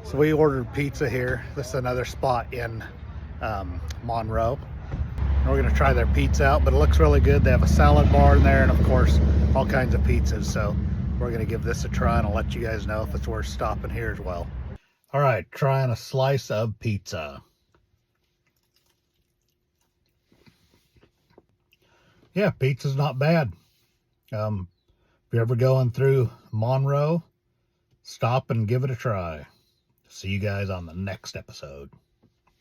So we ordered pizza here. This is another spot in Monroe. And we're gonna try their pizza out, but it looks really good. They have a salad bar in there and of course, all kinds of pizzas. So we're gonna give this a try and I'll let you guys know if it's worth stopping here as well. All right, trying a slice of pizza. Yeah, pizza's not bad. If you're ever going through Monroe, stop and give it a try. See you guys on the next episode.